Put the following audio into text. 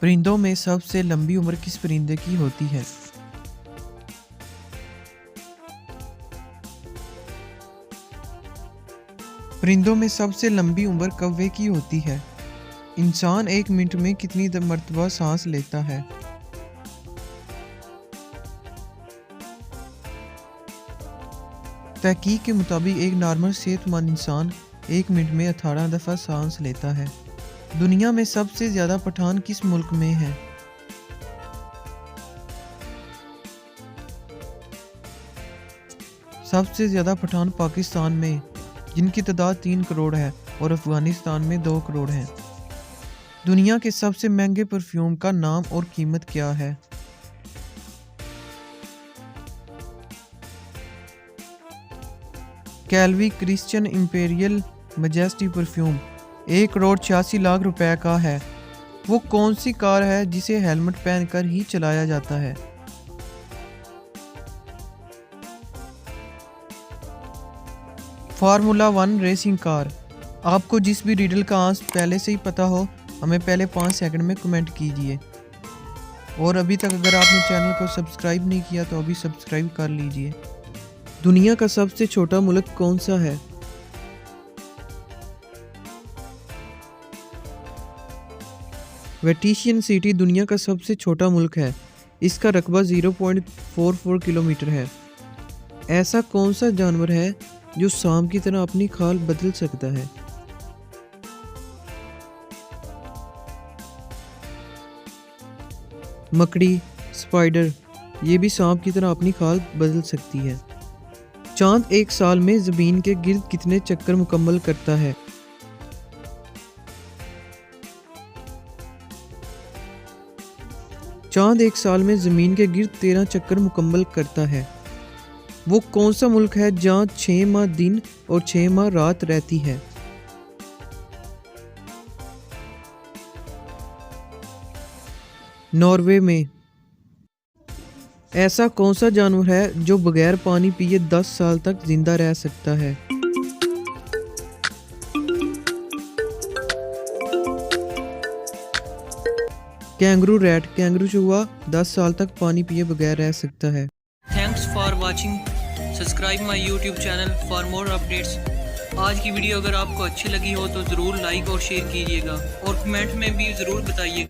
परिंदों में सबसे लंबी उम्र किस परिंदे की होती है? परिंदों में सबसे लंबी उम्र कौवे की होती है। इंसान 1 मिनट में कितनी मरतबा सांस लेता है? तहकीक के मुताबिक एक नॉर्मल सेहतमंद इंसान 1 मिनट में 18 दफ़ा सांस लेता है। दुनिया में सबसे ज़्यादा पठान किस मुल्क में हैं? सबसे ज़्यादा पठान पाकिस्तान में, जिनकी तादाद 3 करोड़ है, और अफ़गानिस्तान में 2 करोड़ है। दुनिया के सबसे महंगे परफ्यूम का नाम और कीमत क्या है? Clive Christian Imperial Majesty perfume 1 crore 86 lakh रुपए का है। वो कौन सी कार है जिसे हेलमेट पहनकर ही चलाया जाता है? Formula 1 racing car. आपको जिस भी रिडल का आंसर पहले से ही पता हो, हमें पहले 5 सेकंड में कमेंट कीजिए। और अभी तक अगर आपने चैनल को सब्सक्राइब नहीं किया तो अभी सब्सक्राइब कर लीजिए। दुनिया का सबसे छोटा मुल्क कौन सा है? वेटिशियन सिटी दुनिया का सबसे छोटा मुल्क है। इसका रकबा 0.44 किलोमीटर है। ऐसा कौन सा जानवर है जो सांप की तरह अपनी खाल बदल सकता है? मकड़ी, स्पाइडर, ये भी सांप की तरह अपनी खाल बदल सकती है। चांद 1 साल में ज़मीन के गिर्द कितने चक्कर मुकम्मल करता है? चांद 1 साल में ज़मीन के गिर्द 13 चक्कर मुकम्मल करता है। वो कौन सा मुल्क है जहाँ 6 माह दिन और 6 माह रात रहती है? नॉर्वे में। ऐसा कौन सा जानवर है जो बगैर पानी पिए 10 साल तक जिंदा रह सकता है? Kangaroo rat. कैंगरू चूहा 10 साल तक पानी पिए बगैर रह सकता है। Thanks for watching. Subscribe my YouTube channel for more updates. आज की वीडियो अगर आपको अच्छी लगी हो तो ज़रूर लाइक और शेयर कीजिएगा और कमेंट में भी ज़रूर बताइए।